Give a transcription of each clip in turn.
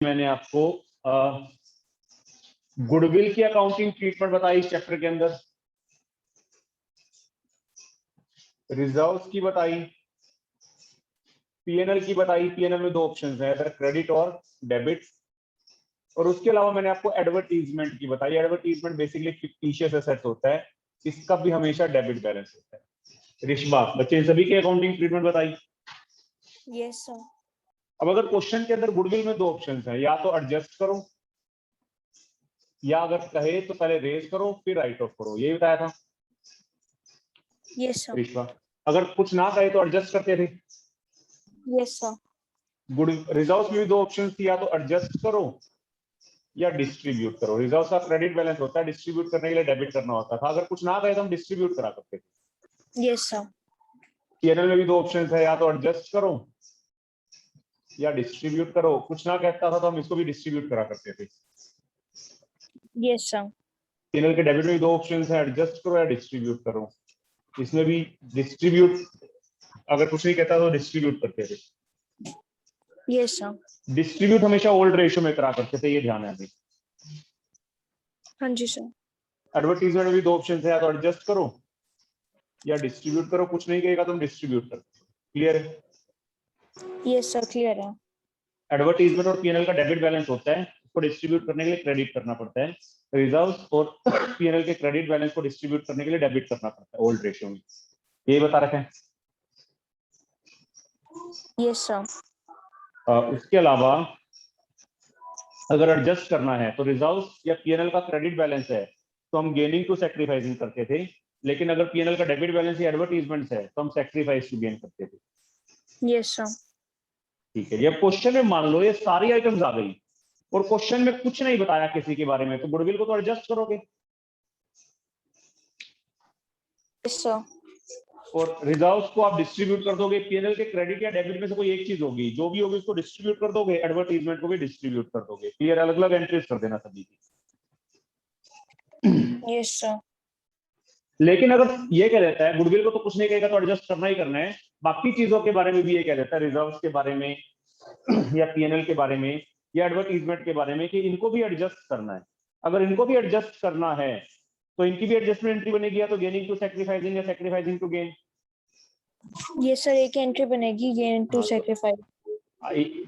मैंने आपको गुडविल की अकाउंटिंग ट्रीटमेंट बताई इस चैप्टर के अंदर, रिजर्व्स की बताई, पीएनएल की बताई। पीएनएल में दो ऑप्शंस है, अगर क्रेडिट और डेबिट। और उसके अलावा मैंने आपको एडवर्टीजमेंट की बताई। एडवर्टीजमेंट बेसिकली फिक्टिशियस एसेट होता है, इसका भी हमेशा डेबिट बैलेंस होता है। रिश्वा, बच्चे इन सभी की अकाउंटिंग ट्रीटमेंट बताई। Yes sir. अब अगर क्वेश्चन के अंदर गुडविल में दो ऑप्शंस है, या तो एडजस्ट करो या अगर कहे तो पहले रेज करो फिर राइट ऑफ करो, यही बताया था यस सर। रिश्वा। अगर कुछ ना कहे तो एडजस्ट करते थे। Yes sir. गुड रिजर्व्स में भी दो ऑप्शन थी, या तो एडजस्ट करो या डिस्ट्रीब्यूट करो। रिजर्व का क्रेडिट बैलेंस होता है, डिस्ट्रीब्यूट करने के लिए डेबिट करना होता था। अगर कुछ ना कहे तो हम डिस्ट्रीब्यूट करा करते थे। Yes sir. पीएनएल में भी दो ऑप्शन है, या तो एडजस्ट करो या डिस्ट्रीब्यूट करो। कुछ ना कहता था तो हम इसको भी डिस्ट्रीब्यूट करा करते थे। Yes sir. पीएनएल के डेबिट में भी दो ऑप्शन है, एडजस्ट करो या डिस्ट्रीब्यूट करो। इसमें भी डिस्ट्रीब्यूट, अगर कुछ नहीं कहता तो डिस्ट्रीब्यूट करते थे। Yes sir. डिस्ट्रीब्यूट हमेशा ओल्ड रेशियो में करा करते थे, ये ध्यान है अभी। हाँ जी सर। एडवर्टीजमेंट में भी दो ऑप्शन है, या तो एडजस्ट करो या डिस्ट्रीब्यूट करो। कुछ नहीं कहेगा तो हम डिस्ट्रीब्यूट करते हैं। क्लियर है? यस सर, क्लियर है। एडवर्टीजमेंट और पीएनएल का डेबिट बैलेंस होता है, उसको डिस्ट्रीब्यूट करने के लिए क्रेडिट करना पड़ता है। रिजर्व्स और पीएनएल के क्रेडिट बैलेंस को डिस्ट्रीब्यूट करने के लिए डेबिट करना पड़ता है ओल्ड रेशियो में। यही बता रखे हैं। Yes sir. उसके अलावा अगर एडजस्ट करना है तो रिजर्व्स या पीएनएल का क्रेडिट बैलेंस है तो हम गेनिंग टू सैक्रिफाइसिंग करते थे, लेकिन अगर पीएनएल का डेबिट बैलेंस या एडवर्टीजमेंट है तो हम सैक्रिफाइस टू गेन करते थे। Yes sir. ठीक है, ये क्वेश्चन में मान लो ये सारी आइटम्स आ गई और क्वेश्चन में कुछ नहीं बताया किसी के बारे में, तो गुडविल को तो एडजस्ट करोगे। Yes sir. और रिजर्व्स को आप डिस्ट्रीब्यूट कर दोगे। पीएनएल के क्रेडिट या डेबिट में से कोई एक चीज होगी, जो भी होगी उसको डिस्ट्रीब्यूट कर दोगे। एडवर्टीजमेंट को भी डिस्ट्रीब्यूट कर दोगे। क्लियर? अलग अलग एंट्रीज कर देना सभी की। Yes sir. लेकिन अगर ये कह देता है गुडविल को तो कुछ नहीं कहेगा, तो एडजस्ट करना ही करना है, बाकी चीजों के बारे में भी ये कह देता है, रिजर्व्स के बारे में या पीएनएल के बारे में या एडवर्टीजमेंट के बारे में, कि इनको भी एडजस्ट करना है। अगर इनको भी एडजस्ट करना है तो इनकी भी एडजस्टमेंट एंट्री बनेगी, या तो गेनिंग टू सैक्रिफाइसिंग या sacrificing to gain. Yes sir, एक एंट्री बनेगी गेन टू सैक्रिफाइस।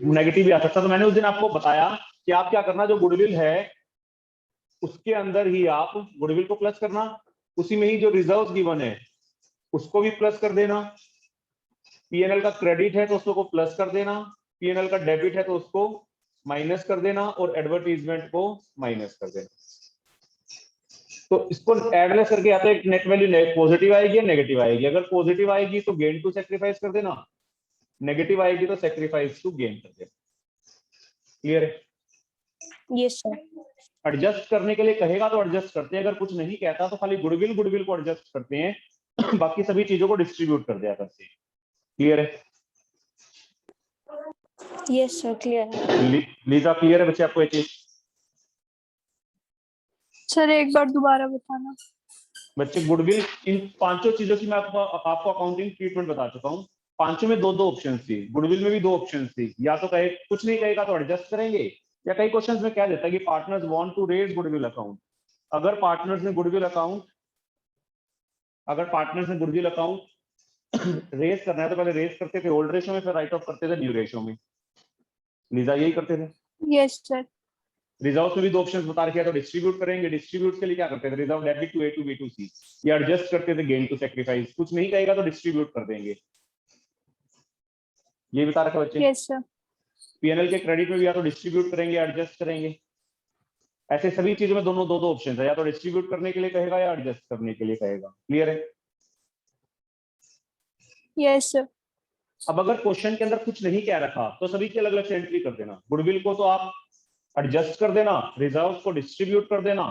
नेगेटिव भी आ सकता। तो मैंने उस दिन आपको बताया कि आप क्या करना, जो गुडविल है उसके अंदर ही आप गुडविल को प्लस करना, उसी में ही जो रिजर्व्स गिवन है उसको भी प्लस कर देना। पीएनएल का क्रेडिट है तो उसको प्लस कर देना, पीएनएल का डेबिट है तो उसको माइनस कर देना, और एडवर्टीजमेंट को माइनस कर देना। तो इसको एडलेस करके या तो एक नेट वैल्यू पॉजिटिव आएगी या नेगेटिव आएगी। अगर पॉजिटिव आएगी तो गेन टू सैक्रिफाइस कर देना, नेगेटिव आएगी तो सैक्रिफाइस टू गेन कर देना। क्लियर है? Yes sir. एडजस्ट करने के लिए कहेगा तो एडजस्ट करते हैं, अगर कुछ नहीं कहता तो खाली गुडविल को एडजस्ट करते हैं, बाकी सभी चीजों को डिस्ट्रीब्यूट कर दिया करते हैं। क्लियर है? यस सर, क्लियर है। लीजा, क्लियर है बच्चे आपको ये चीज? सर एक बार दोबारा बताना। बच्चे गुडविल, इन पांचों चीजों की मैं आपको अकाउंटिंग ट्रीटमेंट बता चुका हूँ। पांचों में दो दो ऑप्शन थी, गुडविल में भी दो ऑप्शन थी। या तो कहे कुछ नहीं कहेगा तो एडजस्ट करेंगे, या कई क्वेश्चंस में क्या देता है कि partners want to raise goodwill account. अगर पार्टनर्स ने गुडविल अकाउंट रेज करना है तो पहले रेज करते थे ओल्ड रेशियो में, फिर राइट ऑफ करते थे न्यू रेशियो में। लीजा, यही करते थे। Yes sir. रिजर्व में भी दो ऑप्शन बता रखे हैं, तो डिस्ट्रीब्यूट करेंगे। डिस्ट्रीब्यूट के लिए क्या करते थे? Reserve debit to A to B to C, या एडजस्ट करते थे गेन टू सैक्रिफाइस। कुछ नहीं कहेगा तो डिस्ट्रीब्यूट कर देंगे। ये बता रखा बच्चे। Yes sir. पीएनएल के क्रेडिट में भी या तो डिस्ट्रीब्यूट करेंगे या एडजस्ट करेंगे। ऐसे सभी चीजों में दोनों दो दो ऑप्शन है, या तो डिस्ट्रीब्यूट करने के लिए कहेगा या एडजस्ट करने के लिए कहेगा। क्लियर है? Yes sir. अब अगर क्वेश्चन के अंदर कुछ नहीं कह रखा तो सभी की अलग अलग से एंट्री कर देना। गुडविल को तो आप एडजस्ट कर देना, रिजर्व को डिस्ट्रीब्यूट कर देना,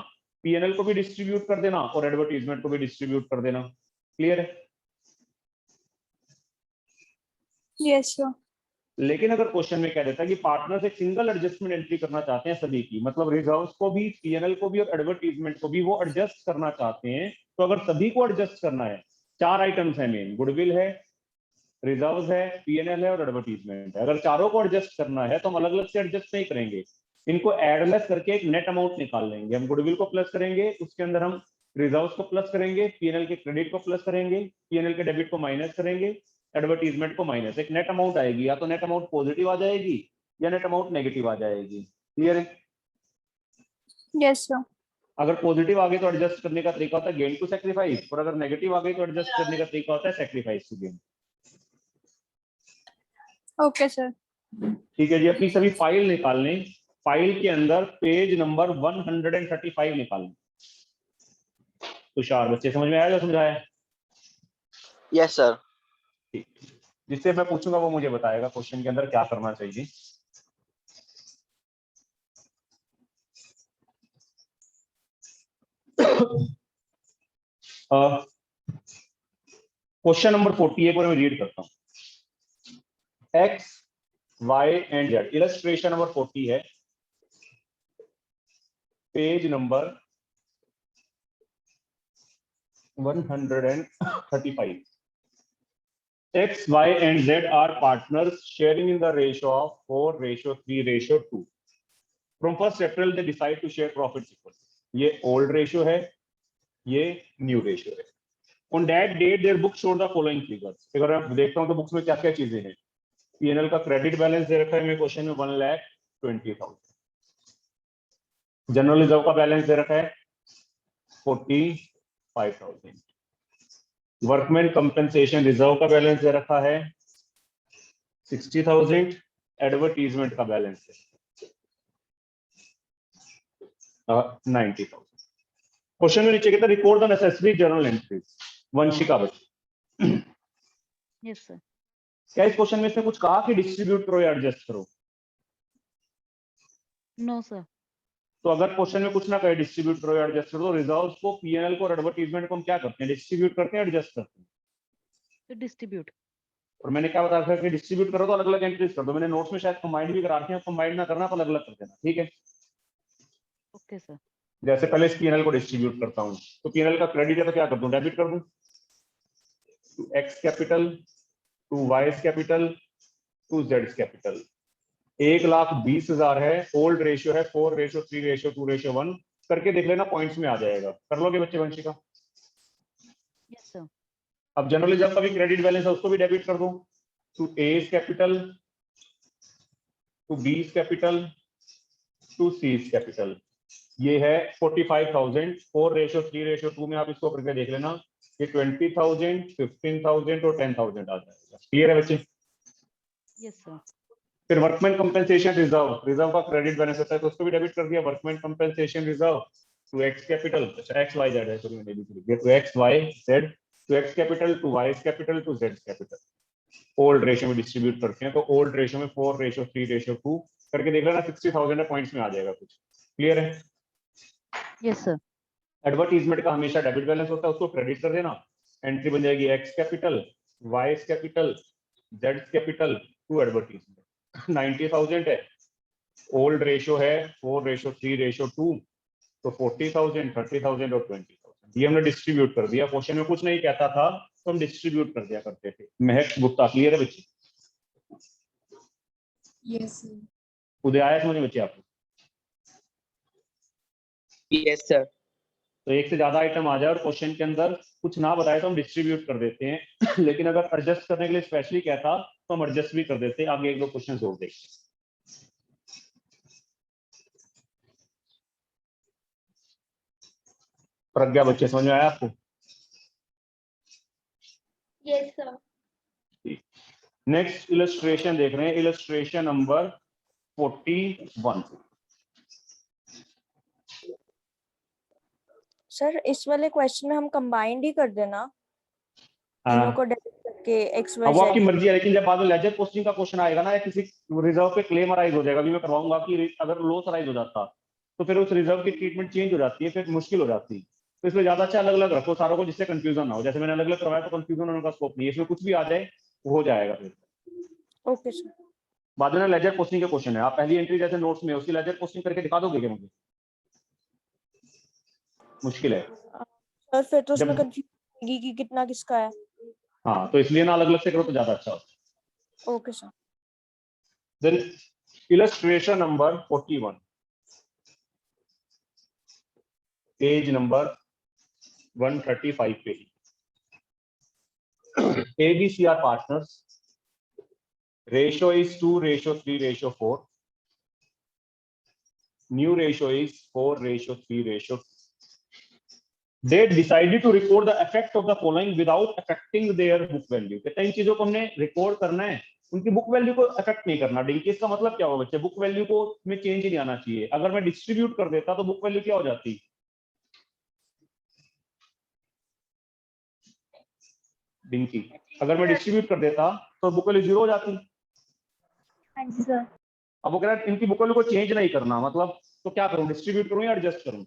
पीएनएल को भी डिस्ट्रीब्यूट कर देना, और एडवर्टीजमेंट को भी डिस्ट्रीब्यूट कर देना। क्लियर है? Yes sir. लेकिन अगर क्वेश्चन में कह देता है कि पार्टनर्स एक सिंगल एडजस्टमेंट एंट्री करना चाहते हैं सभी की, मतलब रिजर्व्स को भी, पीएनएल को भी और एडवर्टीजमेंट को भी वो एडजस्ट करना चाहते हैं, तो अगर सभी को एडजस्ट करना है, चार आइटम्स है मेन, गुडविल है, रिजर्व्स है, पीएनएल है और एडवर्टीजमेंट है। अगर चारों को एडजस्ट करना है तो हम अलग अलग से एडजस्ट नहीं करेंगे, इनको एडलेस करके एक नेट अमाउंट निकाल लेंगे। हम गुडविल को प्लस करेंगे, उसके अंदर हम रिजर्व्स को प्लस करेंगे, पीएनएल के क्रेडिट को प्लस करेंगे, पीएनएल के डेबिट को माइनस करेंगे, एडवर्टीजमेंट को माइनस, एक नेट अमाउंट आएगी। या तो नेट अमाउंट पॉजिटिव आ जाएगी या नेट अमाउंट नेगेटिव आ जाएगी। क्लियर है? Yes sir. अगर पॉजिटिव आ गई तो एडजस्ट करने का तरीका होता है गेन टू सैक्रिफाइस, और अगर नेगेटिव आ गई तो एडजस्ट करने का तरीका होता है sacrifice to gain. Okay sir. ठीक है जी, अपनी सभी फाइल निकाल लें। फाइल के अंदर पेज नंबर 135 निकाल लें। तुषार, बच्चे समझ में आया जो समझाया? Yes sir. ठीक, जिससे मैं पूछूंगा वो मुझे बताएगा क्वेश्चन के अंदर क्या करना चाहिए। क्वेश्चन नंबर 40 एक बार मैं रीड करता हूं। X, Y and Z, illustration number 40 है, page number 135। X, Y and Z are partners sharing in the ratio of 4:3:2. From 1st April they decide to share profits equally. ये old ratio है, ये new ratio है। On that date their book showed the following figures. अगर मैं देखता हूँ तो books में क्या क्या चीजें हैं। पीएनएल का क्रेडिट बैलेंस दे रखा है मेरे क्वेश्चन में 1,20,000। जनरल रिजर्व का बैलेंस दे रखा है 45,000। वर्कमैन कंपेंसेशन रिजर्व का बैलेंस दे रखा है 60,000। एडवर्टीजमेंट का बैलेंस है 90,000। क्वेश्चन में नीचे कहता है record the necessary journal entries. Vanshika बच्ची, यस सर। क्या इस क्वेश्चन में इसने कुछ कहा कि डिस्ट्रीब्यूट करो या एडजस्ट करो? No sir. तो अगर क्वेश्चन में कुछ ना कहे डिस्ट्रीब्यूट करो या एडजस्ट करो, तो रिजर्व्स को, पीएनएल को और एडवर्टीजमेंट को हम क्या करते हैं? डिस्ट्रीब्यूट करते हैं, एडजस्ट करते हैं? तो डिस्ट्रीब्यूट। और मैंने क्या बताया था कि डिस्ट्रीब्यूट करो तो अलग अलग एंट्रीज कर दो। मैंने नोट्स में शायद कंबाइंड भी करा रखे हैं, कंबाइंड ना करना तो अलग अलग कर देना। ठीक है, ओके सर। जैसे पहले इस पीएनएल को डिस्ट्रीब्यूट करता हूँ, तो पीएनएल का क्रेडिट है तो क्या कर दूं? डेबिट कर दूं to X capital, to Y capital, to Z capital. 1,20,000 है, ओल्ड रेशियो है 4:3:2:1। करके देख लेना, पॉइंट्स में आ जाएगा। कर लोगे बच्चे वंशिका? Yes sir. अब जनरल रिजर्व का भी क्रेडिट बैलेंस है, उसको भी डेबिट कर दूं to A's capital, to B's capital, to C's capital. ये है 45,000। 4:3:2 में आप इसको करके देख लेना, ये 20,000, 15,000 और 10,000 आ जाएगा। क्लियर है बच्चे? Yes sir. फिर वर्कमैन कंपेंसेशन रिजर्व, रिजर्व का क्रेडिट बैलेंस होता है तो उसको भी डेबिट कर दिया। Workman compensation reserve to X capital, अच्छा एक्स वाई जेड है, सॉरी मैंने भी लिख दिया, to X Y Z, to X capital, to Y capital, to Z capital. Old ratio में डिस्ट्रीब्यूट करते हैं, तो ओल्ड रेशियो में 4:3:2 करके देख लेना, 60,000 पॉइंट्स में आ जाएगा कुछ। क्लियर है? Yes sir. एडवर्टीजमेंट का हमेशा डेबिट बैलेंस होता है, उसको क्रेडिट कर देना। एंट्री बन जाएगी X capital, Y capital, Z capital to advertisement. 90,000 है, ओल्ड रेशियो है 4:3:2, तो 40,000, 30,000 और 20,000। ये हमने डिस्ट्रीब्यूट कर दिया। क्वेश्चन में कुछ नहीं कहता था तो हम डिस्ट्रीब्यूट कर दिया करते थे। महक गुप्ता, क्लियर है बच्चे? यस उदय आया समझ में बच्चे आपको? Yes sir. तो एक से ज्यादा आइटम आ जाए और क्वेश्चन के अंदर कुछ ना बताए तो हम डिस्ट्रीब्यूट कर देते हैं लेकिन अगर एडजस्ट करने के लिए स्पेशली कहता तो हम एडजस्ट भी कर देते हैं। आगे एक दो क्वेश्चन और देखते हैं। प्रज्ञा बच्चे, समझ में आया आपको? Yes sir. नेक्स्ट इलस्ट्रेशन देख रहे हैं, इलस्ट्रेशन नंबर 41। सर इस वाले क्वेश्चन में हम कंबाइंड ही कर देना, तीनों को डेबिट करके एक्स वाई अब वो आपकी जेड। मर्जी है, लेकिन जब बाद में लेजर पोस्टिंग का क्वेश्चन आएगा ना, या किसी रिजर्व पे क्लेम अराइज हो जाएगा, अभी मैं करवाऊंगा कि अगर लॉस अराइज हो जाता तो फिर उस रिजर्व की ट्रीटमेंट चेंज हो जाती है, फिर मुश्किल हो जाती है। तो इसमें ज्यादा अच्छा अलग अलग रखो सारों को, जिससे कंफ्यूजन ना हो। जैसे मैंने अलग अलग करवाया तो कंफ्यूजन होने का स्कोप नहीं है, इसमें कुछ भी आ जाए वो हो जाएगा। फिर ओके सर। बाद में लेजर पोस्टिंग के क्वेश्चन है, आप पहली एंट्री जैसे नोट्स में उसकी लेजर पोस्टिंग करके दिखा दोगे क्या मुझे? मुश्किल है सर फिर तो उसमें जब कंफ्यूजन होगी कि कितना किसका है। हाँ, तो इसलिए ना अलग अलग से करो तो ज्यादा अच्छा होता ओके सर। है। Then illustration number 41, page number 135 पे ही। ABC are partners. Ratio is 2:3:4. New ratio is 4:3:2. They decided to record the effect of the following without affecting their book value. कहते हैं इन चीजों को हमने रिकॉर्ड करना है, उनकी बुक वैल्यू को अफेक्ट नहीं करना। डिंकीज का मतलब क्या होगा बच्चे? बुक वैल्यू को में चेंज ही नहीं आना चाहिए। अगर मैं डिस्ट्रीब्यूट कर देता तो बुक वैल्यू क्या हो जाती? डिंकी, अगर मैं डिस्ट्रीब्यूट कर देता तो बुक वैल्यू 0 हो जाती। हाँ जी सर। अब वो कह रहा है इनकी बुक वैल्यू को चेंज नहीं करना, मतलब तो क्या करूं? डिस्ट्रीब्यूट करूं या एडजस्ट करूं?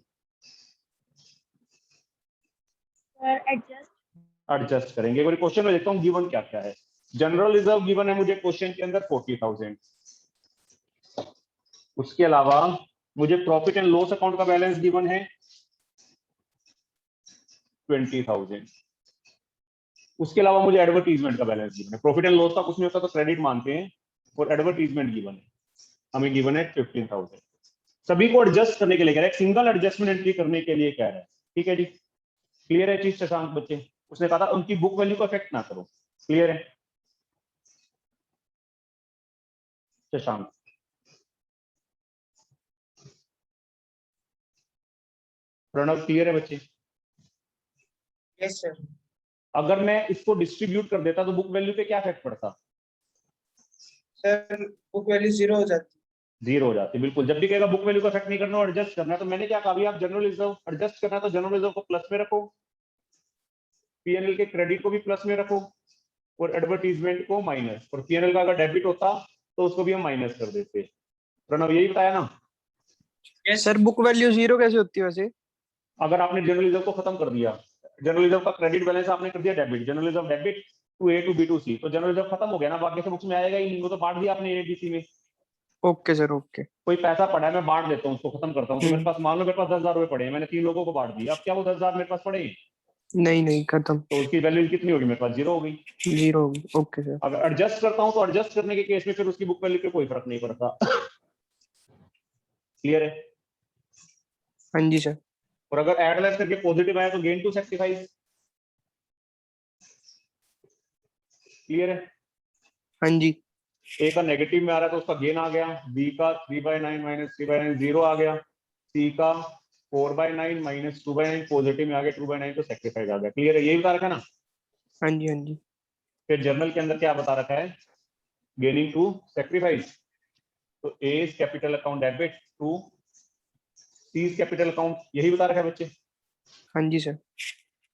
एडजस्ट करेंगे। एक बार क्वेश्चन में देखता हूं गिवन क्या क्या है। जनरल रिजर्व गिवन है मुझे क्वेश्चन के अंदर 40,000। उसके अलावा मुझे प्रॉफिट एंड लॉस अकाउंट का बैलेंस गिवन है 20,000। उसके अलावा मुझे एडवर्टीजमेंट का बैलेंस गिवन है। प्रॉफिट एंड लॉस का कुछ नहीं होता तो क्रेडिट मानते हैं, और एडवर्टीजमेंट गिवन है, हमें गिवन है 15,000। सभी को एडजस्ट करने के लिए कह रहा है, सिंगल एडजस्टमेंट एंट्री करने के लिए कह रहा है। ठीक है जी, क्लियर है चीज शशांक बच्चे? उसने कहा था उनकी बुक वैल्यू को अफेक्ट ना करो। क्लियर है शशांक? प्रणव क्लियर है बच्चे? Yes sir. अगर मैं इसको डिस्ट्रीब्यूट कर देता तो बुक वैल्यू पे क्या इफेक्ट पड़ता? सर बुक वैल्यू 0 हो जाती। 0 हो जाती, बिल्कुल। जब भी कहेगा बुक वैल्यू को अफेक्ट नहीं करना और एडजस्ट करना है, तो मैंने क्या कहा अभी? आप जनरल रिजर्व एडजस्ट करना है तो जनरल रिजर्व को प्लस में रखो, पीएनएल के क्रेडिट को भी प्लस में रखो, और एडवर्टीजमेंट को माइनस। और पीएनएल का अगर डेबिट होता तो उसको भी हम माइनस कर देते। प्रणव यही बताया ना? Yes sir. बुक वैल्यू 0 कैसे होती है वैसे? अगर आपने जनरल रिजर्व को खत्म कर दिया, जनरल रिजर्व का क्रेडिट बैलेंस आपने कर दिया debit, general reserve debit to A to B to C, तो जनरल रिजर्व खत्म हो गया ना, बाकी से बुक्स में आएगा ही नहीं, वो तो बांट दिया आपने ए बी सी में। Okay sir okay. कोई पैसा पड़ा है, मैं बांट देता हूँ, उसको खत्म करता हूँ, तो मेरे पास मान लो मेरे पास 10,000 रुपए पड़े हैं, मैंने 3 लोगों को बांट दिया, अब क्या वो 10,000 मेरे पास पड़े? नहीं नहीं खत्म। तो उसकी वैल्यू कितनी होगी मेरे पास? 0 हो गई। 0 होगी। Okay sir. अगर एडजस्ट करता हूँ तो एडजस्ट करने के केस में फिर उसकी बुक वैल्यू पे कोई फर्क नहीं पड़ता। क्लियर है? हाँ जी सर। और अगर एड लेस करके पॉजिटिव आया तो गेन टू सैक्रिफाइस। क्लियर है? हाँ जी। ए का नेगेटिव में आ रहा है तो उसका गेन आ गया, बी का 3/9 माइनस 3/9 0 आ गया, सी का 4/9 माइनस 2/9 पॉजिटिव में आ गया, 2/9 तो सैक्रिफाइस आ गया। क्लियर है? यही बता रखा है ना? हाँ जी। हाँ जी। फिर जर्नल के अंदर क्या बता रखा है? Gaining to sacrifice. तो A is capital account debit to C is capital account, यही बता रखा है बच्चे। हाँ जी सर।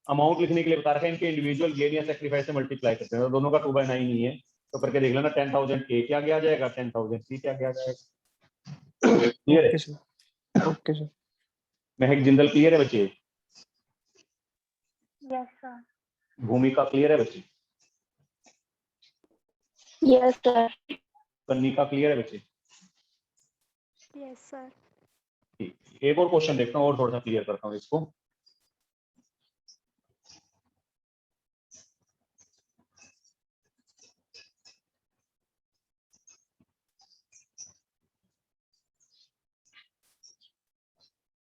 अमाउंट लिखने के लिए बता रखा है, इनके इंडिविजुअल गेन या सैक्रिफाइस से मल्टीप्लाई करते हैं, तो दोनों का 2/9 ही है, तो करके देख लेना। 10,000 ए क्या आ जाएगा, 10,000 सी क्या आ जाएगा। क्लियर है? Okay sir. Okay sir. महक जिंदल क्लियर है बच्चे? Yes sir. भूमिका क्लियर है बच्चे? Yes sir. कन्निका क्लियर है बच्चे? Yes sir. ठीक, एक और क्वेश्चन देखता हूँ और थोड़ा सा क्लियर करता हूँ इसको।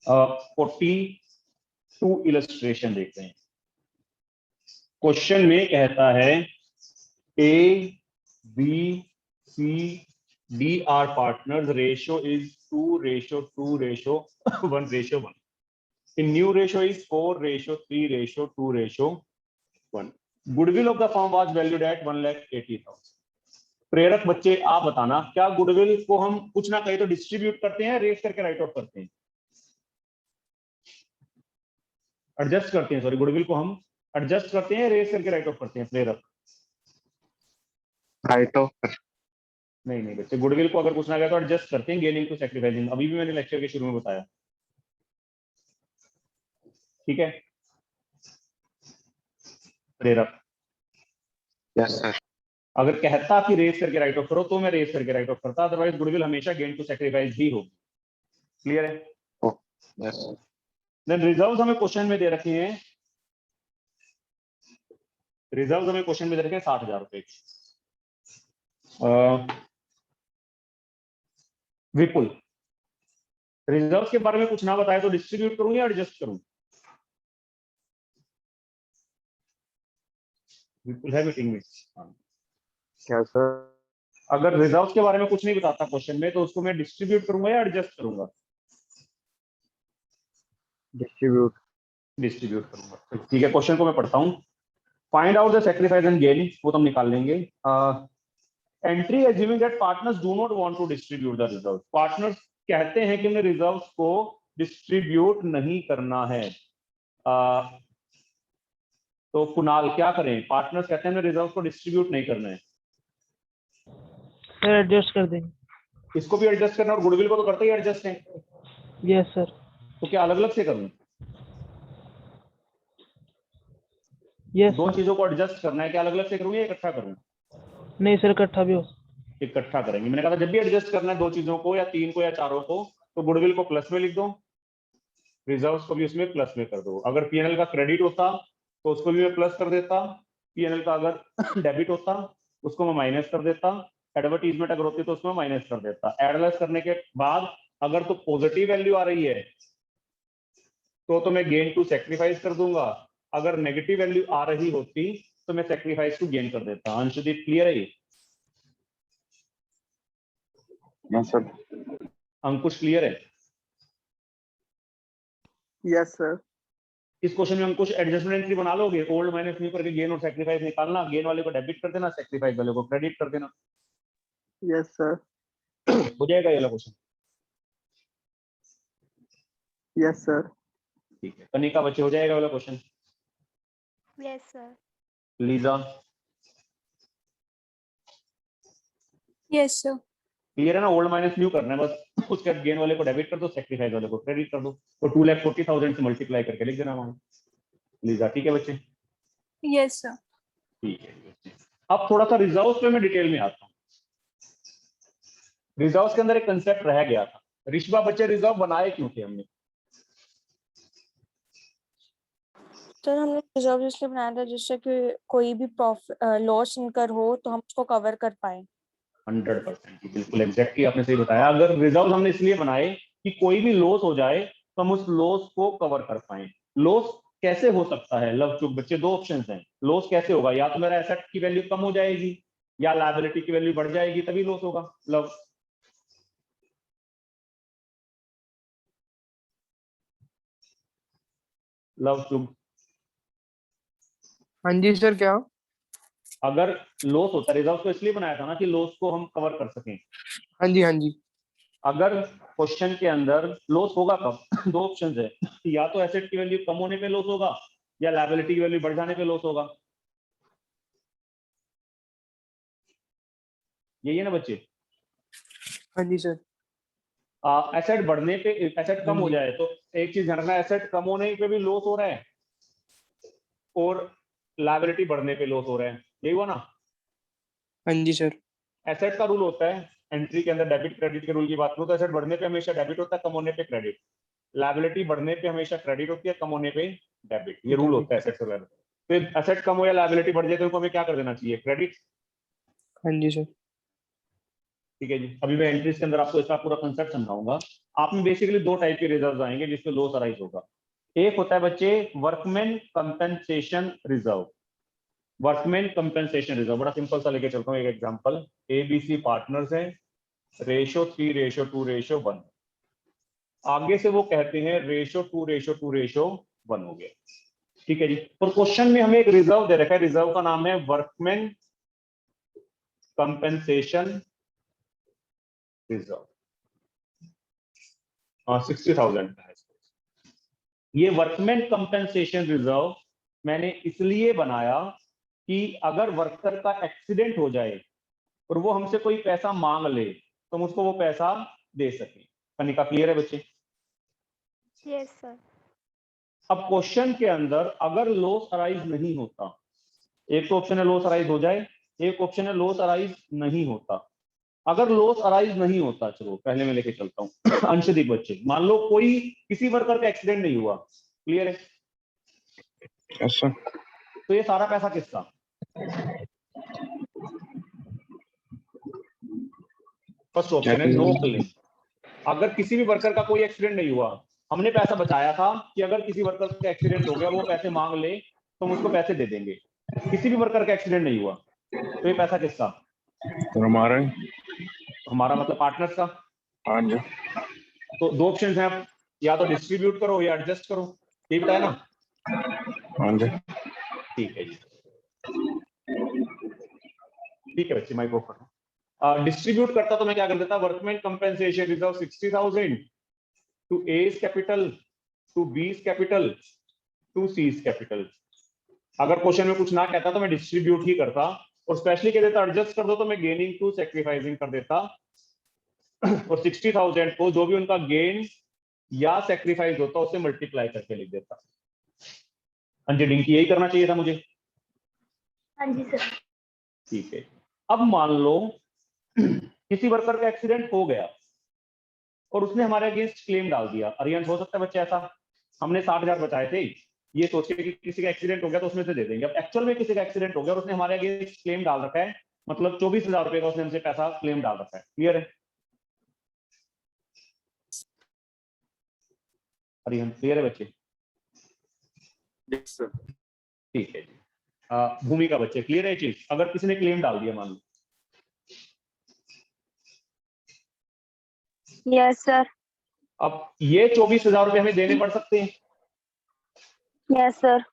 uh, 42 इलस्ट्रेशन देखते हैं। क्वेश्चन में कहता है A B C D are partners, ratio is 2:2:1:1। In new ratio is 4:3:2:1। Goodwill of the firm was valued at 1,80,000। प्रेरक बच्चे आप बताना, क्या गुडविल को हम कुछ ना कहीं तो डिस्ट्रीब्यूट करते हैं, रेस करके राइट ऑफ करते हैं? एडजस्ट करते हैं, सॉरी, गुडविल को हम एडजस्ट करते हैं, रेस करके राइट ऑफ करते हैं? प्रेरक राइट ऑफ। नहीं नहीं बच्चे, गुडविल को अगर पूछना गया तो एडजस्ट करते हैं, गेनिंग टू सैक्रिफाइसिंग। अभी भी मैंने लेक्चर के शुरू में बताया। ठीक है? प्रेरक यस सर। अगर कहता कि रेस करके राइट ऑफ करो तो मैं रेस करके राइट ऑफ करता, अदरवाइज गुडविल हमेशा गेन टू सैक्रिफाइस ही होगी। क्लियर है? यस। देन रिजर्व्स हमें क्वेश्चन में दे रखे हैं रिजर्व हमें क्वेश्चन में दे रखे हैं 60,000 रुपए। विपुल, रिजर्व के बारे में कुछ ना बताए तो डिस्ट्रीब्यूट करूं या एडजस्ट करूं? विपुल है मीटिंग में? क्या सर? अगर रिजर्व के बारे में कुछ नहीं बताता क्वेश्चन में तो उसको मैं डिस्ट्रीब्यूट करूंगा या एडजस्ट करूंगा? डिस्ट्रीब्यूट। डिस्ट्रीब्यूट करूंगा। ठीक है, क्वेश्चन को मैं पढ़ता हूं। Find out the sacrifice and gain, वो तो हम निकाल लेंगे। Entry assuming that partners do not want to distribute the reserve. Partners कहते हैं कि उन्हें रिजर्व्स को डिस्ट्रीब्यूट नहीं करना है। तो कुणाल क्या करें? पार्टनर्स कहते हैं हमें रिजर्व्स को डिस्ट्रीब्यूट नहीं करना है। सर एडजस्ट कर देंगे। इसको भी एडजस्ट करना और गुडविल को तो करते ही एडजस्ट है। Yes sir. तो क्या अलग अलग से करूं? यस दो सर। चीजों को एडजस्ट करना है, क्या अलग अलग से करूं या इकट्ठा करूं? नहीं सर, इकट्ठा भी हो। इकट्ठा करेंगे। मैंने कहा था जब भी एडजस्ट करना है दो चीजों को या तीन को या चारों को, तो गुडविल को प्लस में लिख दो, रिजर्व्स को भी उसमें प्लस में कर दो। अगर पीएनएल का क्रेडिट होता तो उसको भी मैं प्लस कर देता, पीएनएल का अगर डेबिट होता उसको मैं माइनस कर देता, एडवर्टीजमेंट अगर होती तो उसको मैं माइनस कर देता। एडलेस करने के बाद अगर तो पॉजिटिव वैल्यू आ रही है तो मैं गेन टू सेक्रीफाइस कर दूंगा, अगर नेगेटिव वैल्यू आ रही होती तो मैं सेक्रीफाइस टू गेन कर देता। अंशदीप क्लियर है ये? Yes sir. अंकुश क्लियर है? Yes sir. इस क्वेश्चन में अंकुश एडजस्टमेंट एंट्री बना लोगे, ओल्ड माइनस न्यू करके गेन और सेक्रीफाइस निकालना, गेन वाले को डेबिट कर देना, सेक्रीफाइस वाले को क्रेडिट कर देना। Yes sir. हो जाएगा ये वाला क्वेश्चन? Yes sir. ठीक है, कनिका बच्चे हो जाएगा वाला question? Yes sir. Lisa yes sir. Clear है ना? ओल्ड माइनस न्यू करना है बस, उसके बाद गेन वाले को डेबिट कर दो, सेक्रीफाइस वाले को क्रेडिट कर दो, तो 2,40,000 से मल्टीप्लाई करके लिख देना वहां। लीजा ठीक है बच्चे? Yes sir. ठीक है बच्चे। अब थोड़ा सा रिजर्व्स पे मैं डिटेल में आता हूँ। रिजर्व्स के अंदर एक कंसेप्ट रह गया था। ऋषभा बच्चे, रिजर्व बनाए क्यों थे हमने? सर हमने रिजर्व इसलिए बनाया था जिससे कि कोई भी प्रॉफिट लॉस इनकर हो तो हम उसको कवर कर पाए। 100% बिल्कुल एग्जैक्टली आपने सही बताया। अगर रिजर्व हमने इसलिए बनाए कि कोई भी लॉस हो जाए तो हम उस लॉस को कवर कर पाए। लॉस कैसे हो सकता है लव चुक बच्चे? दो ऑप्शंस हैं। लॉस कैसे होगा? या तो मेरा एसेट की वैल्यू कम हो जाएगी या लायबिलिटी की वैल्यू बढ़ जाएगी, तभी लॉस होगा। लव चुक, हाँ जी सर। क्या? अगर लॉस होता, रिजर्व को इसलिए बनाया था ना कि लॉस को हम कवर कर सकें। हाँ जी। हाँ जी। अगर क्वेश्चन के अंदर लॉस होगा कब? दो ऑप्शंस है, या तो एसेट की वैल्यू कम होने पे लॉस होगा या लायबिलिटी की वैल्यू बढ़ जाने पे लॉस होगा। यही है ना बच्चे? हाँ जी सर। एसेट बढ़ने पे, एसेट कम हो जाए तो एक चीज ध्यान रखना, एसेट कम होने पे भी लॉस हो रहा है और लायबिलिटी बढ़ने पे लॉस हो रहा है। यही हुआ ना? हाँ जी सर। एसेट का रूल होता है एंट्री के अंदर, डेबिट क्रेडिट के रूल की बात करूं तो एसेट बढ़ने पे हमेशा डेबिट होता है, कम होने पे क्रेडिट। लायबिलिटी बढ़ने पे हमेशा क्रेडिट होती है, कम होने पे डेबिट। ये रूल होता है एसेट से। फिर एसेट कम हो या लायबिलिटी बढ़ जाए तो हमें क्या कर देना चाहिए? क्रेडिट। हाँ जी सर। ठीक है जी। अभी मैं एंट्रीज के अंदर आपको इसका पूरा कंसेप्ट समझाऊंगा। आप में बेसिकली दो टाइप के रिजर्व आएंगे जिसमें लॉस अराइज होगा। एक होता है बच्चे workman compensation reserve. Workman compensation reserve बड़ा सिंपल सा लेके चलता हूँ एक एग्जांपल। एबीसी पार्टनर्स हैं, रेशो 3 रेशो 2 रेशो 1। आगे से वो कहते हैं रेशो 2 रेशो 2 रेशो 1 हो गया। ठीक है जी। और क्वेश्चन में हमें एक रिजर्व दे रखा है, रिजर्व का नाम है वर्कमैन कंपेंसेशन रिजर्व, 60,000 का है। ये वर्कमैन कंपेंसेशन रिजर्व मैंने इसलिए बनाया कि अगर वर्कर का एक्सीडेंट हो जाए और वो हमसे कोई पैसा मांग ले तो हम उसको वो पैसा दे सके। कनिका क्लियर है बच्चे? Yes sir. अब क्वेश्चन के अंदर अगर लॉस अराइज नहीं होता, एक तो ऑप्शन है लॉस अराइज हो जाए, एक ऑप्शन है लॉस अराइज नहीं होता। अगर लॉस अराइज नहीं होता, चलो पहले मैं लेके चलता हूँ अंशदीप बच्चे, मान लो कोई किसी वर्कर का एक्सीडेंट नहीं हुआ, क्लियर है? Yes sir. तो ये सारा पैसा किसका? फर्स्ट ऑप्शन है नो क्लेम। अगर किसी भी वर्कर का कोई एक्सीडेंट नहीं हुआ, हमने पैसा बचाया था कि अगर किसी वर्कर का एक्सीडेंट हो गया वो पैसे मांग ले तो हम उसको पैसे दे देंगे। किसी भी वर्कर का एक्सीडेंट नहीं हुआ तो ये पैसा किसका? तो हमारा हमारा मतलब पार्टनर्स का। हाँ जी। तो दो ऑप्शन है, या तो डिस्ट्रीब्यूट करो या एडजस्ट करो, ये बताया ना। हाँ जी। ठीक है जी, ठीक है बच्चे माइक्रो पढ़ो। डिस्ट्रीब्यूट करता तो मैं क्या कर देता, workman compensation reserve 60,000 to A's capital, to B's capital, to c's capital. अगर क्वेश्चन में कुछ ना कहता तो मैं डिस्ट्रीब्यूट ही करता, और स्पेशली कह देता एडजस्ट कर दो तो मैं गेनिंग टू सैक्रिफाइसिंग कर देता, और 60,000 को जो भी उनका गेन या सैक्रिफाइस होता उससे मल्टीप्लाई करके लिख देता। अंजलि डिंकी यही करना चाहिए था मुझे। हाँ जी सर। ठीक है, अब मान लो किसी वर्कर का एक्सीडेंट हो गया और उसने हमारे अगेंस्ट क्लेम डाल दिया। अरियंस हो सकता है बच्चे ऐसा, हमने 60,000 बचाए थे, ये सोच के कि किसी का एक्सीडेंट हो गया तो उसमें से दे देंगे। अब एक्चुअल में किसी का एक्सीडेंट हो गया और उसने हमारे अगेंस्ट क्लेम डाल रखा है, मतलब 24,000 रुपए का उसने हमसे पैसा क्लेम डाल रखा है। क्लियर है अरियंस? क्लियर है बच्चे? ठीक है जी। भूमिका बच्चे क्लियर है चीज? अगर किसी ने क्लेम डाल दिया मान लो। Yes sir. अब ये 24,000 रुपए हमें देने पड़ सकते हैं। Yes sir.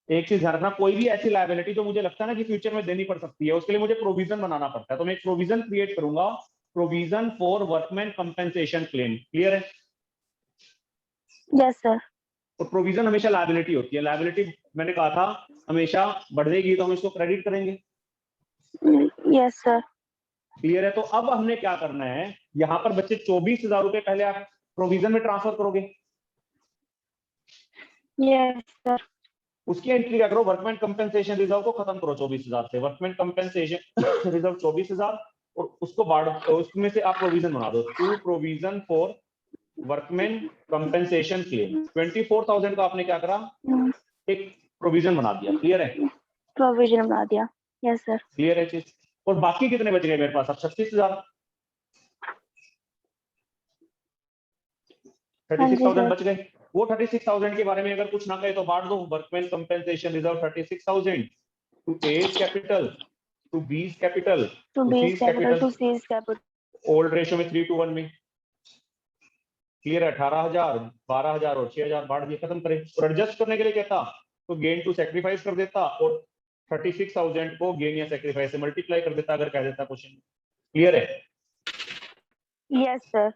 एक चीज ध्यान रखना, कोई भी ऐसी लायबिलिटी जो मुझे लगता है ना कि फ्यूचर में देनी पड़ सकती है, उसके लिए मुझे प्रोविजन बनाना पड़ता है। तो मैं एक प्रोविजन क्रिएट करूंगा, provision for workman compensation claim. Clear है? Yes sir. और प्रोविजन हमेशा लायबिलिटी होती है। लायबिलिटी मैंने कहा था हमेशा बढ़ेगी तो हम इसको क्रेडिट करेंगे। Yes sir. क्लियर है? तो अब हमने क्या करना है, यहाँ पर बच्चे 24,000 रुपए पहले आप प्रोविजन में ट्रांसफर करोगे। Yes sir. उसकी एंट्री क्या करो, वर्कमैन कंपेंसेशन रिजर्व को खत्म करो 24,000 से। वर्कमैन कंपेंसेशन रिजर्व 24,000 और उसको बाढ़, उसमें से आप प्रोविजन बना दो, to provision for workman compensation claim. 24,000 का आपने क्या करा, एक प्रोविजन बना दिया। क्लियर है? प्रोविजन बना दिया। Yes sir. क्लियर है चीज? और बाकी कितने बच गए मेरे पास? अब 36,000, 36,000 बच गए। वो 36,000 के बारे में अगर कुछ ना कहे तो बांट दो। Workman compensation reserve 36,000 to A's capital, to B's capital, to to B's c's capital, to capital. C's capital. Old ratio में 3:1 में। क्लियर है? 18,000, 12,000 और 6,000 बांट दिए, खत्म करें। और एडजस्ट करने के लिए कहता तो गेन टू सैक्रिफाइस कर देता और 36,000 को गेन या सैक्रिफाइस से मल्टीप्लाई कर देता, अगर कह देता क्वेश्चन। क्लियर है? Yes sir.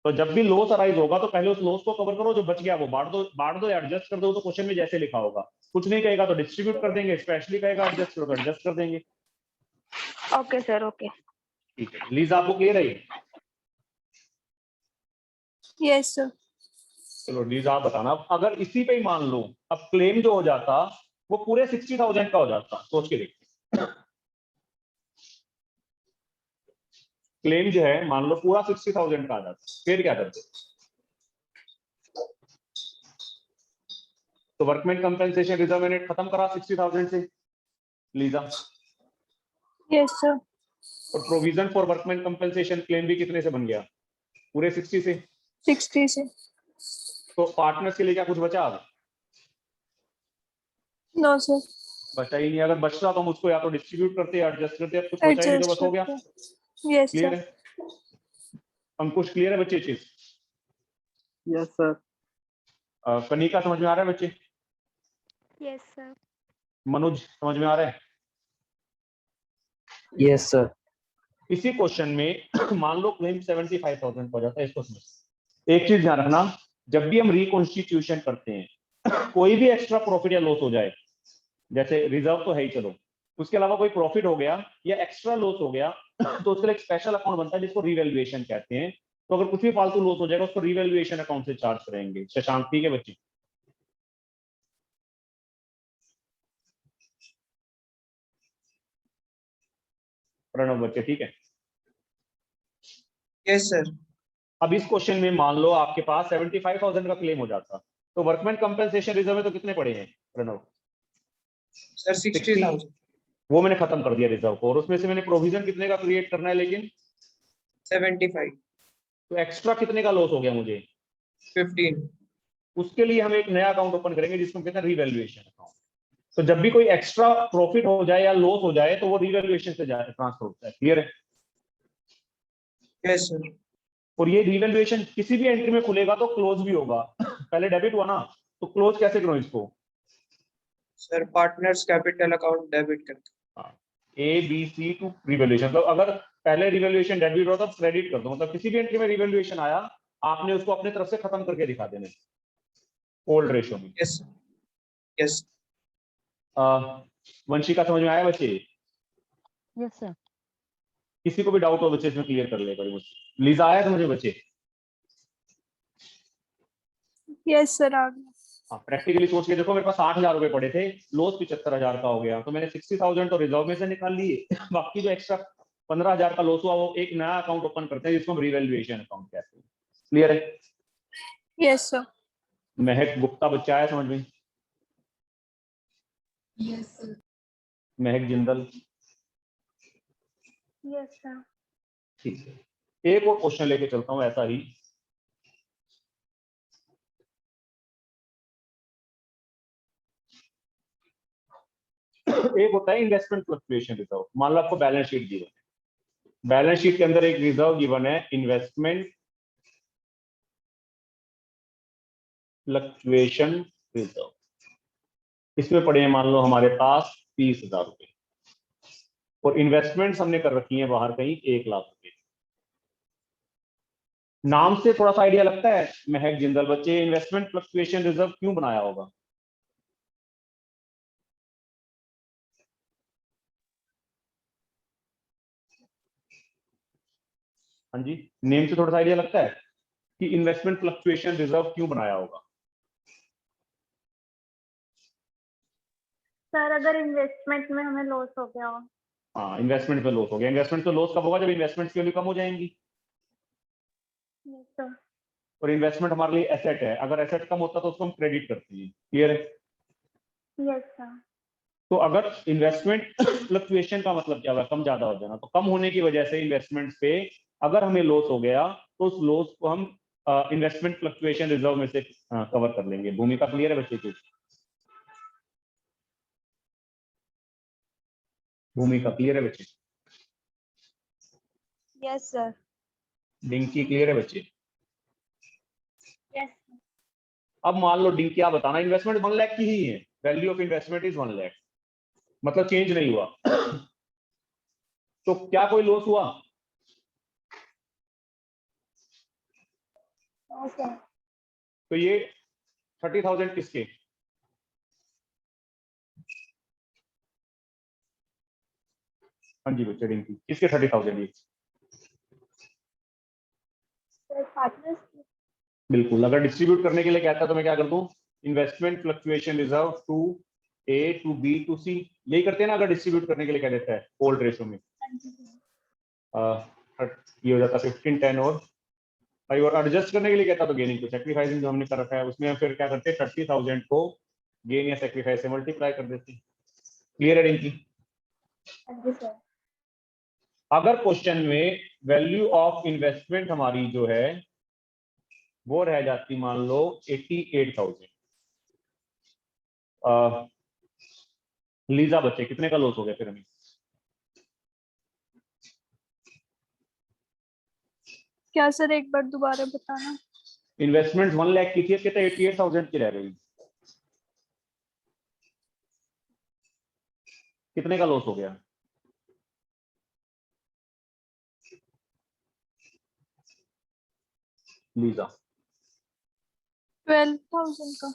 तो जब भी लॉस अराइज होगा तो पहले उस लॉस को कवर करो, जो बच गया वो बांट दो या एडजस्ट कर दो। तो क्वेश्चन में जैसे लिखा होगा, कुछ नहीं कहेगा तो डिस्ट्रीब्यूट कर देंगे, स्पेशली कहेगा एडजस्ट करो तो एडजस्ट कर देंगे। Okay sir. ओके। ठीक है, लीज आपको क्लियर है? Yes sir. चलो लीज आप बताना। अब अगर इसी पे ही मान लो अब क्लेम जो हो जाता वो पूरे 60,000 का हो जाता, सोच के देखिए। क्लेम जो है मान लो पूरा 60,000 का आ जाता, फिर क्या करते? तो वर्कमैन कंपेंसेशन रिजर्व मैंने खत्म करा 60,000 से, लीजा। Yes sir. और provision for workman compensation claim भी कितने से बन गया? पूरे 60 से। 60 से। तो पार्टनर्स के लिए क्या कुछ बचा? अब नो सर। बचा ही नहीं। अगर बचता तो हम उसको या तो डिस्ट्रीब्यूट करते या एडजस्ट करते। अब कुछ बचा ही नहीं तो बस हो गया। Yes clear sir. है? अंकुश क्लियर है बच्चे चीज? Yes sir. कनिका समझ में आ रहा है बच्चे? Yes sir. मनोज समझ में आ रहा है? Yes sir. इसी क्वेश्चन में मान लो क्लेम 75,000 हो जाता है। इसको समझ, एक चीज ध्यान रखना, जब भी हम रिकॉन्स्टिट्यूशन करते हैं कोई भी एक्स्ट्रा प्रॉफिट या लॉस हो जाए, जैसे रिजर्व तो है ही, चलो उसके अलावा कोई प्रॉफिट हो गया या एक्स्ट्रा लॉस हो गया तो उसके लिए एक स्पेशल अकाउंट बनता है जिसको रिवैल्यूएशन कहते हैं। तो अगर कुछ भी फालतू लॉस हो जाएगा उसको रिवैल्यूएशन अकाउंट से चार्ज करेंगे। शशांक ठीक है बच्चे? प्रणव बच्चे ठीक है? Yes sir. अब इस क्वेश्चन में मान लो आपके पास 75,000 का क्लेम हो जाता, तो वर्कमैन कंपेंसेशन रिजर्व में तो कितने पड़े हैं प्रणव? सर 60,000। वो मैंने खत्म कर दिया रिजर्व को, और उसमें से मैंने प्रोविजन कितने का क्रिएट करना है, लेकिन 75, तो एक्स्ट्रा कितने का लॉस हो गया मुझे, 15। उसके लिए हम एक नया अकाउंट ओपन करेंगे जिसको हम कहते हैं रिवैल्यूएशन अकाउंट। तो जब भी कोई एक्स्ट्रा प्रॉफिट हो जाए या लॉस हो जाए तो वो रिवैल्यूएशन से ट्रांसफर होता है। क्लियर है? Yes sir. और ये रिवैल्यूएशन किसी भी एंट्री में खुलेगा तो क्लोज भी होगा। पहले डेबिट हुआ ना, तो क्लोज कैसे करो इसको? Sir partners capital account debit करके ABC टू रिवैल्यूएशन, मतलब अगर पहले रिवैल्यूएशन डेबिट हो तो क्रेडिट कर दो, मतलब किसी भी एंट्री में रिवैल्यूएशन आया आपने उसको अपने तरफ से खत्म करके दिखा देना ओल्ड रेशियो में। Yes yes. वंशिका समझ में आया बच्चे? Yes, sir. किसी को भी डाउट हो बच्चे इसमें क्लियर कर ले मुझसे। लीजा आया समझ में बच्चे? यस सर आ गया। हाँ, प्रैक्टिकली सोच के देखो, मेरे पास 8,000 रुपए पड़े थे, लॉस 75,000 का हो गया, तो मैंने 60,000 तो रिजर्व में से निकाल लिए। बाकी जो एक्स्ट्रा 15,000 का लॉस हुआ वो एक नया अकाउंट ओपन करते हैं जिसको हम रिवैल्यूएशन अकाउंट कहते हैं। क्लियर है? Yes sir. महक गुप्ता बच्चा आया समझ में? Yes sir. महक जिंदल? Yes sir. ठीक है, एक और क्वेश्चन लेके चलता हूँ ऐसा ही। एक होता है इन्वेस्टमेंट फ्लक्चुएशन रिजर्व। मान लो आपको बैलेंस शीट गिवन है, बैलेंस शीट के अंदर एक रिजर्व गिवन है इन्वेस्टमेंट फ्लक्चुएशन रिजर्व। इसमें पड़े हैं मान लो हमारे पास 30,000 रुपए, और इन्वेस्टमेंट्स हमने कर रखी है बाहर कहीं 1,00,000 रुपए। नाम से थोड़ा सा आइडिया लगता है महक जिंदल बच्चे, इन्वेस्टमेंट फ्लक्चुएशन रिजर्व क्यों बनाया होगा? हाँ जी, नेम से थोड़ा सा आइडिया लगता है कि इन्वेस्टमेंट फ्लक्चुएशन रिजर्व क्यों बनाया होगा? सर अगर इन्वेस्टमेंट में हमें लॉस हो गया हो। हाँ, इन्वेस्टमेंट में लॉस हो गया। इन्वेस्टमेंट तो लॉस कब होगा? जब इन्वेस्टमेंट की वैल्यू कम हो जाएंगी। Yes sir. और इन्वेस्टमेंट हमारे लिए एसेट है, अगर एसेट कम होता तो उसको हम क्रेडिट करते हैं। क्लियर है? Yes sir. तो अगर इन्वेस्टमेंट फ्लक्चुएशन का मतलब क्या होगा? कम ज्यादा हो जाना। तो कम होने की वजह से इन्वेस्टमेंट पे अगर हमें लॉस हो गया तो उस लॉस को हम इन्वेस्टमेंट फ्लक्चुएशन रिजर्व में से कवर कर लेंगे। भूमिका क्लियर है बच्चे की? भूमिका क्लियर है बच्चे? Yes sir. डिंकी क्लियर है बच्चे? यस। अब मान लो डिंकी आप बताना, इन्वेस्टमेंट 1 लाख की ही है, value of investment is 1 lakh, मतलब चेंज नहीं हुआ। तो क्या कोई लॉस हुआ? ओके। तो ये 30,000 किसके? हाँ जी बच्चे, डिंकी किसके 30,000? ये सर पार्टनर्स। बिल्कुल। अगर डिस्ट्रीब्यूट करने के लिए कहता है तो मैं क्या कर दूं? Investment fluctuation reserve to A to B to C, यही करते हैं ना अगर डिस्ट्रीब्यूट करने के लिए कह देता है ओल्ड रेशो में। ये हो जाता 15, 10 और 5, और एडजस्ट करने के लिए कहता तो गेनिंग टू सैक्रिफाइसिंग जो हमने कर रखा है उसमें हम फिर क्या करते हैं 30,000 को गेन या सैक्रिफाइस से मल्टीप्लाई कर देते हैं। क्लियर है डिंकी? सर। अगर क्वेश्चन में वैल्यू ऑफ इन्वेस्टमेंट हमारी जो है वो रह जाती मान लो 88,000, लीजा बच्चे कितने का लॉस हो गया फिर हमें? क्या सर एक बार दोबारा बताना। इन्वेस्टमेंट 1 लाख की थी, कहते 88,000 की रह गई, कितने का लॉस हो गया? लीजा 12,000 का।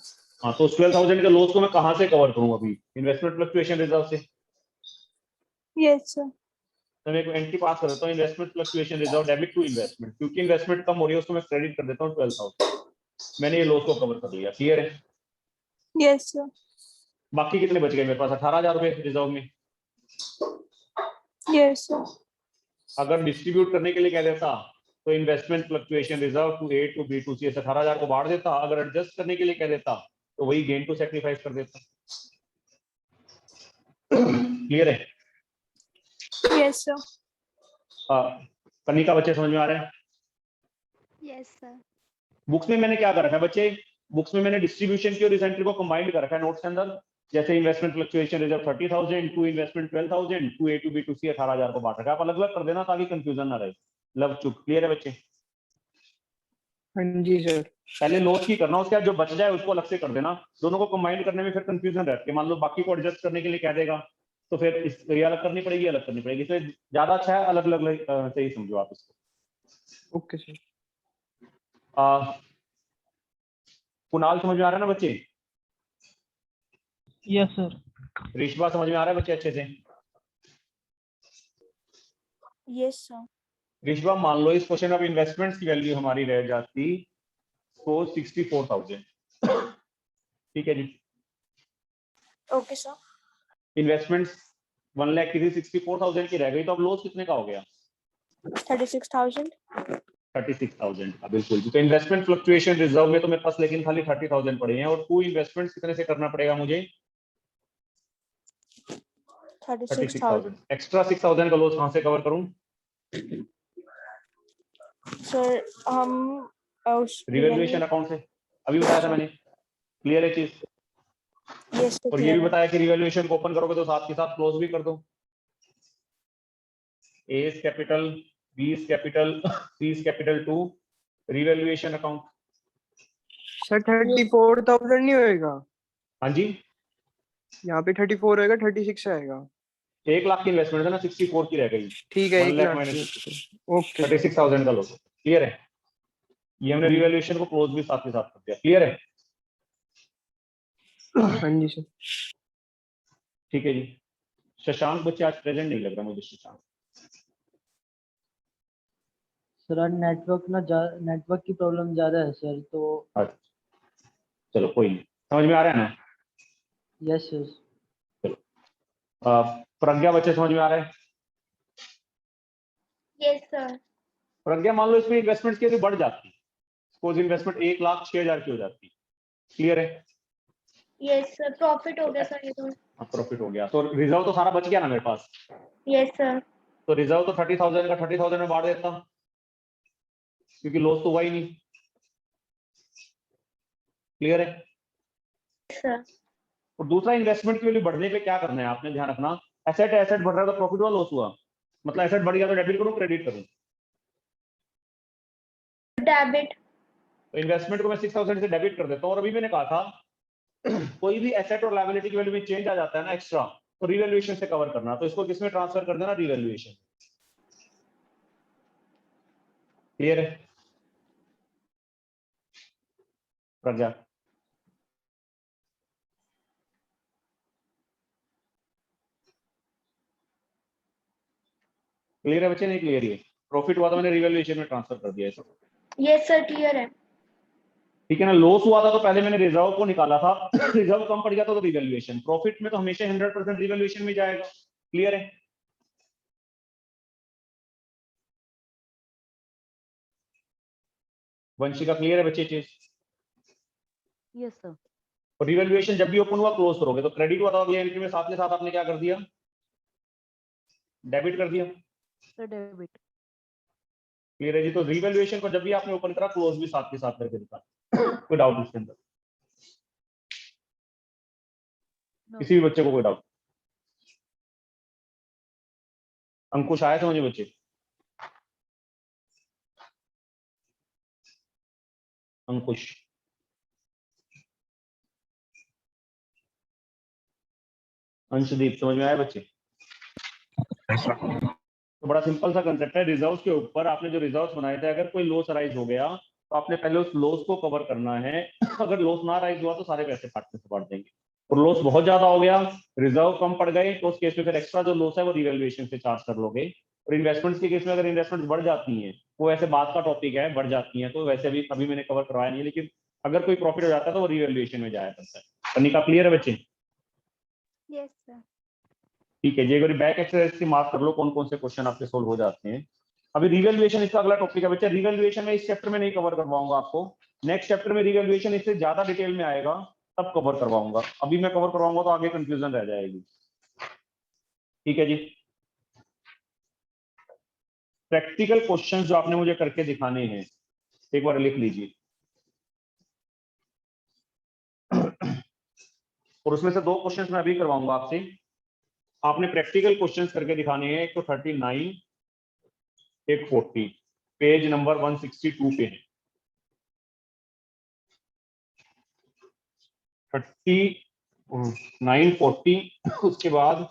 हाँ, तो 12,000 के लॉस को मैं कहां से कवर करूं अभी? इन्वेस्टमेंट फ्लक्चुएशन रिजर्व से। Yes sir. तो मैं एक एंट्री पास कर देता हूँ investment fluctuation reserve debit to investment, क्योंकि इन्वेस्टमेंट कम हो रही है उसको मैं क्रेडिट कर देता हूँ 12,000। मैंने ये लॉस को कवर कर लिया। क्लियर है? Yes sir. बाकी कितने बच गए मेरे पास? 18,000 रुपए रिजर्व में। Yes sir. अगर डिस्ट्रीब्यूट करने के लिए कह देता तो investment fluctuation reserve to A to B to C, 18,000 को बांट देता। अगर एडजस्ट करने के लिए कह देता तो वही गेन टू सैक्रिफाइस कर देता। क्लियर है? Yes sir. कनिका बच्चे समझ में आ रहे हैं? Yes sir. बुक्स में मैंने क्या कर रखा है बच्चे, बुक्स में मैंने डिस्ट्रीब्यूशन की और रिसेंट्री को कंबाइंड कर रखा है नोट्स के अंदर। जैसे investment fluctuation reserve 30,000, to investment 12,000, to A to B to C 18,000 को बांट रखा है। आप अलग अलग कर देना ताकि कंफ्यूजन ना रहे। लव चुप क्लियर है बच्चे? हाँ जी सर। पहले लॉस की करना, उसके बाद जो बच जाए उसको अलग से कर देना। दोनों को कंबाइंड करने में फिर कंफ्यूजन रहती है। मान लो बाकी को एडजस्ट करने के लिए कह देगा तो फिर ये अलग करनी पड़ेगी, अलग करनी पड़ेगी। इसलिए ज्यादा अच्छा है अलग अलग से ही समझो आप इसको। Okay sir. कुणाल समझ में आ रहा है ना बच्चे? Yes sir. रिश्वा समझ में आ रहा है बच्चे अच्छे से? Yes sir. रिश्वा मान लो इस क्वेश्चन ऑफ इन्वेस्टमेंट्स की वैल्यू हमारी रह जाती 64,000। ठीक है जी। Okay sir. इन्वेस्टमेंट्स 1 लाख की थी, 64,000 की रह गई, तो अब लॉस कितने का हो गया? 36,000। 36,000 का, बिल्कुल। तो इन्वेस्टमेंट फ्लक्चुएशन रिजर्व में तो मेरे पास लेकिन खाली 30,000 पड़े हैं, और टू इन्वेस्टमेंट्स कितने से करना पड़ेगा मुझे? 36,000। एक्स्ट्रा 6,000 का लॉस कहां से कवर करूं? सर हम उस रिवैल्यूएशन अकाउंट से, अभी बताया था मैंने। क्लियर है चीज? यस और ये भी बताया कि रिवैल्यूएशन को ओपन करोगे तो साथ के साथ क्लोज भी कर दो। A is capital, B is capital, C is capital to revaluation account. Sir 34,000 नहीं होएगा? हाँ जी, यहाँ पे 34 होएगा, 36 आएगा। 1 लाख की इन्वेस्टमेंट है ना, 64 की रह गई। ठीक है, 1 1 लाख लाख माइनस की। ओके 36,000 का लॉस। क्लियर है? ये हमने रिवैल्यूएशन को क्लोज भी साथ के साथ कर दिया। क्लियर है? हाँ जी सर। ठीक है जी। शशांक बच्चे आज प्रेजेंट नहीं लग रहा मुझे। शशांक सर आज नेटवर्क की प्रॉब्लम ज्यादा है सर, तो अच्छा, चलो कोई नहीं, समझ में आ रहा है ना? Yes sir. प्रज्ञा बच्चे समझ में आ रहा है? Yes sir. प्रज्ञा मान लो इसमें इन्वेस्टमेंट की बढ़ जाती, सपोज इन्वेस्टमेंट 1,06,000 की हो जाती। क्लियर है? Yes sir. प्रॉफिट हो गया सर ये तो। प्रॉफिट हो गया तो रिजर्व तो सारा बच गया ना मेरे पास। Yes sir. तो रिजर्व तो 30,000 का 30,000 में बांट देता, क्योंकि लॉस तो हुआ ही नहीं। क्लियर है? सर। और दूसरा, इन्वेस्टमेंट की वैल्यू बढ़ने पे क्या करना है आपने ध्यान रखना। एसेट एसेट बढ़ रहा है तो प्रॉफिट हुआ लॉस हुआ? मतलब एसेट बढ़ गया तो डेबिट करूं क्रेडिट करूं? डेबिट। तो इन्वेस्टमेंट को मैं 6,000 से डेबिट कर देता हूं। और अभी मैंने कहा था कोई भी एसेट और लायबिलिटी की वैल्यू में चेंज आ जाता है ना एक्स्ट्रा, तो रिवैल्यूएशन से कवर करना। तो इसको किसमें ट्रांसफर कर देना? रिवैल्यूएशन। क्लियर है? प्रज्ञा क्लियर है बच्चे? नहीं क्लियर? ये प्रॉफिट हुआ तो मैंने रिवैल्यूएशन में ट्रांसफर कर दिया इसको। यस सर क्लियर है। ठीक है ना? लॉस हुआ था तो पहले मैंने रिजर्व को निकाला था, रिजर्व कम पड़ गया था तो रिवैल्यूएशन। प्रॉफिट में तो हमेशा 100% रिवैल्यूएशन में जाएगा। क्लियर है? वंशिका क्लियर है बच्चे चीज? Yes sir. और रिवैल्यूएशन जब भी ओपन हुआ क्लोज करोगे। तो क्रेडिट हुआ था अगली एंट्री में साथ के साथ आपने क्या कर दिया? डेबिट कर दिया। Sir debit. क्लियर है जी? तो रिवैल्यूएशन को जब भी आपने ओपन करा क्लोज भी साथ के साथ करके दिखा। कोई डाउट इसके अंदर? किसी भी बच्चे को कोई डाउट? अंकुश आया समझे बच्चे? अंकुश अंशदीप समझ में आया बच्चे? तो बड़ा सिंपल सा कंसेप्ट है। रिजर्व्स के ऊपर आपने जो रिजर्व्स बनाए थे, अगर कोई लॉस अराइज हो गया तो आपने पहले उस लॉस को कवर करना है। अगर लॉस ना अराइज हुआ तो सारे पैसे काटने से बांट देंगे। और लॉस बहुत ज्यादा हो गया, रिजर्व कम पड़ गए, तो उस केस में फिर एक्स्ट्रा जो लॉस है वो रिवैल्यूएशन से चार्ज कर लोगे। और इन्वेस्टमेंट्स के केस में अगर इन्वेस्टमेंट बढ़ जाती हैं, वो ऐसे बात का टॉपिक है, बढ़ जाती हैं तो वैसे अभी मैंने कवर करवाया नहीं है, लेकिन अगर कोई प्रॉफिट हो जाता है तो वो रिवैल्यूएशन में जाया करता है। कनिका क्लियर है बच्चे? Yes sir. ठीक है जी। एक बैक एक्सरसाइज की मार्क कर लो कौन कौन से क्वेश्चन आपके सोल्व हो जाते हैं। अभी रिवैल्यूएशन इसका अगला टॉपिक है बच्चे। रिवैल्यूएशन में इस चैप्टर में नहीं कवर करवाऊंगा आपको, नेक्स्ट चैप्टर में रिवैल्यूएशन इससे ज्यादा डिटेल में आएगा तब कवर करवाऊंगा। अभी मैं कवर करवाऊंगा तो आगे कंफ्यूजन रह जाएगी। ठीक है जी? प्रैक्टिकल क्वेश्चन जो आपने मुझे करके दिखाने हैं एक बार लिख लीजिए, और उसमें से 2 क्वेश्चंस मैं अभी करवाऊंगा आपसे। आपने प्रैक्टिकल क्वेश्चंस करके दिखाने हैं, एक तो 39, एक 40, पेज नंबर 162 पे है। 39, 40, उसके बाद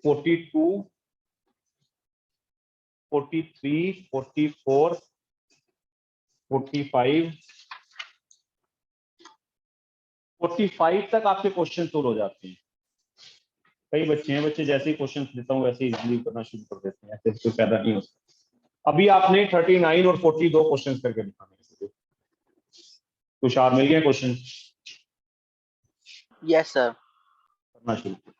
42, 43, 44, 45, 45 तक आपके क्वेश्चन सोल्व हो जाते हैं। कई बच्चे हैं, बच्चे जैसे ही क्वेश्चन देता हूँ वैसे ही इजीली करना शुरू कर देते हैं, ऐसे कोई फायदा नहीं होता। अभी आपने 39 और 42 क्वेश्चन करके दिखाने हैं। तुषार मिल गए क्वेश्चन? Yes sir. करना शुरू करो।